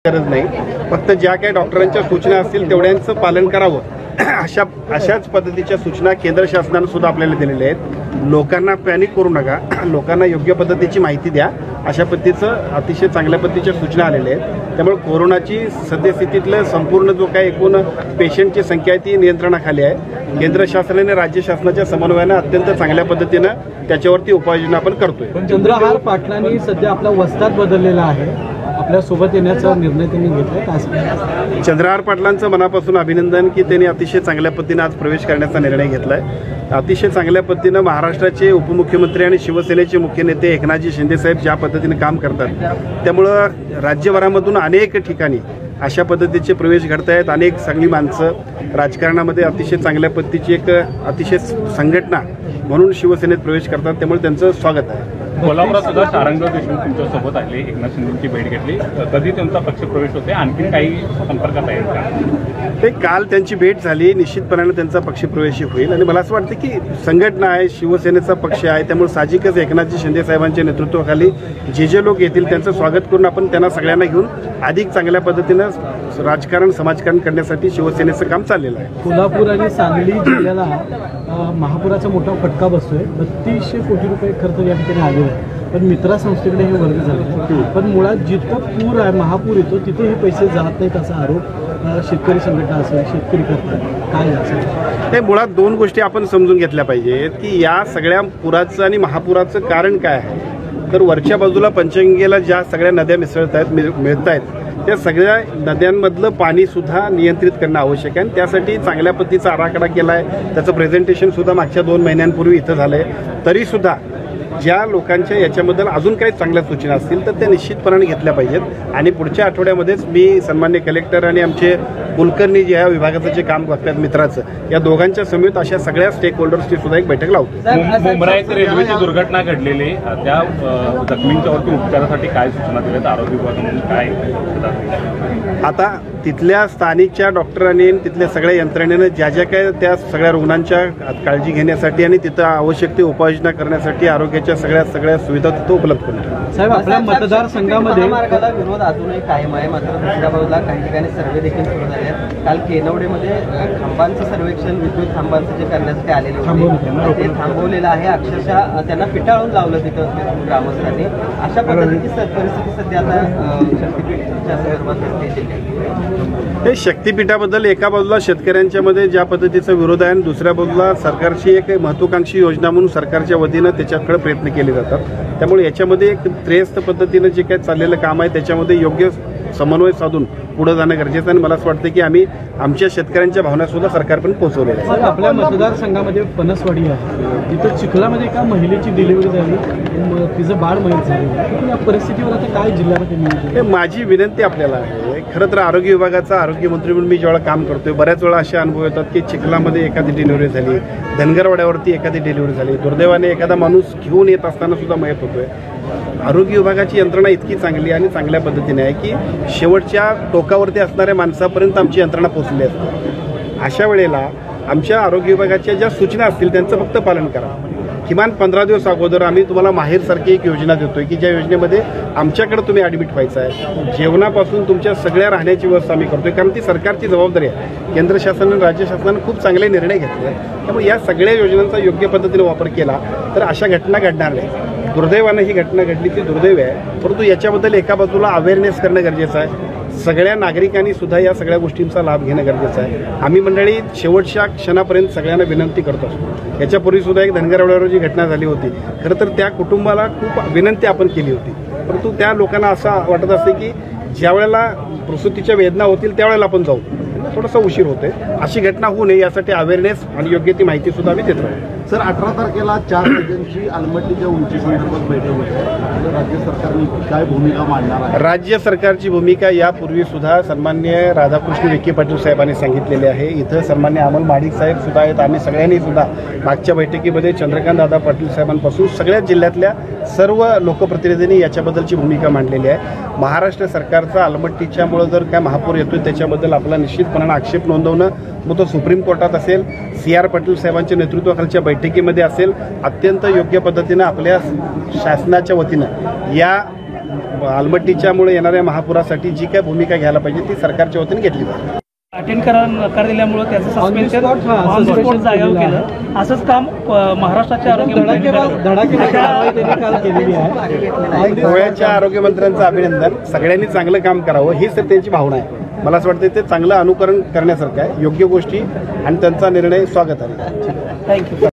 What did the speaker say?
गरज नाही, फक्त ज्या काही डॉक्टरांच्या सूचना असतील तेवढ्यांचं पालन करावं अशाच पद्धतीच्या सूचना केंद्र शासनानं सुद्धा आपल्याला दिलेल्या आहेत। लोकांना पॅनिक करू नका, लोकांना योग्य पद्धतीची माहिती द्या, अशा पद्धतीचं अतिशय चांगल्या पद्धतीच्या सूचना आलेल्या आहेत। त्यामुळे कोरोनाची सद्यस्थितीतलं संपूर्ण जो काही एकूण पेशंटची संख्या आहे ती नियंत्रणाखाली आहे। केंद्र शासनाने राज्य शासनाच्या समन्वयानं अत्यंत चांगल्या पद्धतीनं त्याच्यावरती उपाययोजना आपण करतोय। चंद्रहार पाटलांनी सध्या आपला वस्ताद बदललेला आहे, आपल्या सोबत येण्याचा निर्णय त्यांनी घेतलाय। चंद्रहार पाटलांचं मनापासून अभिनंदन की त्यांनी अतिशय चांगल्या पद्धतीने आज प्रवेश करण्याचा निर्णय घेतलाय। अतिशय चांगल्या पद्धतीनं महाराष्ट्राचे उपमुख्यमंत्री आणि शिवसेनेचे मुख्य नेते एकनाथजी शिंदे साहेब ज्या पद्धतीने काम करतात, त्यामुळं राज्यभरामधून अनेक ठिकाणी अशा पद्धतीचे प्रवेश घडत आहेत। अनेक चांगली माणसं राजकारणामध्ये अतिशय चांगल्या पद्धतीची एक अतिशय संघटना म्हणून शिवसेनेत प्रवेश करतात, त्यामुळे त्यांचं स्वागत आहे। कोल्हापुरात सुद्धा शारंग देशमुख तुमच्यासोबत आले, एकनाथ शिंदेची भेट घेतली, कधी त्यांचा पक्षप्रवेश होते, आणखी काही संपर्कात आहेत का? ते काल त्यांची भेट झाली, निश्चितपणाने त्यांचा पक्षप्रवेश होईल आणि मला असं वाटतं की संघटना आहे, शिवसेनेचा पक्ष आहे, त्यामुळे साहजिकच एकनाथजी शिंदे साहेबांच्या नेतृत्वाखाली जे लोक येतील त्यांचं स्वागत करून आपण त्यांना सगळ्यांना घेऊन अधिक चांगल्या पद्धतीनं राजकारण समाजकारण करण्यासाठी शिवसेनेचं काम चाललेलं आहे। कोल्हापूर आणि सांगली जिल्ह्याला महापुराचा मोठा फटका बसतोय, 3200 कोटी रुपये खर्च या ठिकाणी आले आहे, पण मित्रा संस्थेकडे हे वर्ग झाले, पण मुळात जिथं पूर आहे महापूर येतो तिथे हे पैसे जात नाहीत असा आरोप शेतकरी संघटना असेल शेतकरी करतात, काय असेल? हे मुळात दोन गोष्टी आपण समजून घेतल्या पाहिजेत की या सगळ्या पुराचं आणि महापुराचं कारण काय आहे। तर वरच्या बाजूला पंचगंगेला ज्या सगळ्या नद्या मिळत आहेत त्या सगळ्या नद्यांमधलं पाणी सुद्धा नियंत्रित करणं आवश्यक आहे आणि त्यासाठी चांगल्या पद्धतीचा आराखडा केला आहे। त्याचं प्रेझेंटेशन सुद्धा मागच्या 2 महिन्यांपूर्वी इथं झालं आहे। तरीसुद्धा ज्या लोकांच्या याच्याबद्दल अजून काही चांगल्या सूचना असतील तर त्या निश्चितपणाने घेतल्या पाहिजेत आणि पुढच्या आठवड्यामध्येच मी सन्मान्य कलेक्टर आणि आमचे कुलकर्णी जे या विभागाचं जे काम करतात मित्राचं, या दोघांच्या समेत अशा सगळ्या स्टेक होल्डर्सची सुद्धा एक बैठक लावतो। मुंबई येथे रेल्वेची दुर्घटना घडलेली, त्या जखमींच्यावरती उपचारासाठी काय सूचना दिल्यात आरोग्य विभागाकडून, काय आता तिथल्या स्थानिकच्या डॉक्टरांनी तिथल्या सगळ्या यंत्रणेनं ज्या काय त्या सगळ्या रुग्णांच्या काळजी घेण्यासाठी आणि तिथं आवश्यक ते उपाययोजना करण्यासाठी आरोग्याच्या सगळ्या सुविधा तिथं उपलब्ध करतात। साहेब, आपल्या मतदारसंघामध्ये मार्गाला विरोध अजूनही कायम आहे, मात्र दुसऱ्या बाजूला काही ठिकाणी सर्वे देखील सुरू झाले आहेत। काल केनवडेमध्ये खांबांचं सर्वेक्षण विद्युत खांबांचं जे करण्यासाठी आलेले होते ते थांबवलेलं आहे, अक्षरशः त्यांना पिटाळून लावलं तिथं ग्रामस्थांनी। अशा पद्धतीची परिस्थिती सध्या आता शक्तीपीठच्या संदर्भात हे शक्तीपीठाबद्दल एका बाजूला शेतकऱ्यांच्या मध्ये ज्या पद्धतीचा विरोध आहे आणि दुसऱ्या बाजूला सरकारची एक महत्त्वाकांक्षी योजना म्हणून सरकारच्या वतीनं त्याच्याकडे प्रयत्न केले जातात। त्यामुळे याच्यामध्ये एक त्रयस्थ पद्धतीनं जे काही चाललेलं काम आहे त्याच्यामध्ये योग्य समन्वय साधून पुढे जाणं गरजेचं आहे आणि मला असं वाटतं की आम्ही आमच्या शेतकऱ्यांच्या भावना सुद्धा सरकारपर्यंत पोहोचवलेल्या आहेत। आपल्या मतदारसंघामध्ये फणसवाडी आहे, तिथं चिखलामध्ये एका महिलेची डिलिव्हरी झाली, तिचं बाळ मयत झालं, या परिस्थितीवर आता काय जिल्ह्यामध्ये? हे माझी विनंती आपल्याला आहे, खरं तर आरोग्य विभागाचा आरोग्यमंत्री म्हणून मी जेव्हा काम करतोय बऱ्याच वेळा असे अनुभव येतात की चिखलामध्ये एखादी डिलिव्हरी झाली, धनगरवाड्यावरती एखादी डिलिव्हरी झाली, दुर्दैवाने एखादा माणूस घेऊन येत असताना सुद्धा मयत होतोय। आरोग्य विभागाची यंत्रणा इतकी चांगली आणि चांगल्या पद्धतीने आहे की शेवटच्या टोकावरती असणाऱ्या माणसापर्यंत आमची यंत्रणा पोहोचली असते। अशा वेळेला आमच्या आरोग्य विभागाच्या ज्या सूचना असतील त्यांचं फक्त पालन करा। किमान 15 दिवस अगोदर आम्ही तुम्हाला माहेरसारखी एक योजना देतोय की ज्या योजनेमध्ये आमच्याकडे तुम्ही ॲडमिट व्हायचं आहे, जेवणापासून तुमच्या सगळ्या राहण्याची व्यवस्था आम्ही करतोय, कारण ती सरकारची जबाबदारी आहे। केंद्र शासनाने राज्य शासनाने खूप चांगले निर्णय घेतले, त्यामुळे या सगळ्या योजनांचा योग्य पद्धतीने वापर केला तर अशा घटना घडणार नाही। दुर्दैवानं ही घटना घडली ती दुर्दैव आहे, परंतु याच्याबद्दल एका बाजूला अवेअरनेस करणं गरजेचं आहे, सगळ्या नागरिकांनी सुद्धा या सगळ्या गोष्टींचा लाभ घेणं गरजेचं आहे। आम्ही मंडळी शेवटच्या क्षणापर्यंत सगळ्यांना विनंती करत असतो। याच्यापूर्वी सुद्धा एक धनगरवाड्यावर जी घटना झाली होती, खरं तर त्या कुटुंबाला खूप विनंती आपण केली होती, परंतु त्या लोकांना असं वाटत असते की ज्या वेळेला प्रसूतीच्या वेदना होतील त्यावेळेला आपण जाऊ, थोडासा उशीर होते। अशी घटना होऊ नये यासाठी अवेअरनेस आणि योग्य ती माहिती सुद्धा आम्ही देत राहू। सर, 18 तारखेला 4 राज्यांची अलमट्टीच्या उंची संदर्भात बैठक होती, राज्य सरकारने काय भूमिका मांडणार आहे? राज्य सरकारची भूमिका यापूर्वी सुद्धा सन्मान्य राधाकृष्ण विखे पाटील साहेबांनी सांगितलेली आहे। इथं सन्मान्य अमल माडिक साहेब सुद्धा आहेत, आम्ही सगळ्यांनी सुद्धा मागच्या बैठकीमध्ये चंद्रकांत दादा पाटील साहेबांपासून सगळ्या जिल्ह्यातल्या सर्व लोकप्रतिनिधींनी याच्याबद्दलची भूमिका मांडलेली आहे। महाराष्ट्र सरकारचा अलमट्टीच्यामुळे जर काय महापूर येतोय त्याच्याबद्दल आपला निश्चितपणाने आक्षेप नोंदवणं, मग तो सुप्रीम कोर्टात असेल, CR पाटील साहेबांच्या नेतृत्वाखालच्या बैठकीमध्ये असेल, अत्यंत योग्य पद्धतीनं आपल्या शासनाच्या वतीनं या आलमट्टीच्यामुळे येणाऱ्या महापुरासाठी जी काय भूमिका घ्यायला पाहिजे ती सरकारच्या वतीने घेतली पाहिजे. अटेंड करायला नकार दिल्यामुळे त्याचं सस्पेन्शन spot, हा, ऑन द स्पॉट suspension जागेवर केलं केलं. असंच काम महाराष्ट्राच्या आरोग्य धडाकेबाज कारवाई त्यांनी काल केलेली आहे. गोव्याच्या आरोग्यमंत्र्यांचं अभिनंदन. सगळ्यांनी चांगलं काम करावं हीच तर त्यांची भावना आहे. मला असं वाटतं ते चांगलं अनुकरण करण्यासारखं आहे. योग्य गोष्टी आणि त्यांचा निर्णय स्वागत आहे. थँक्यू.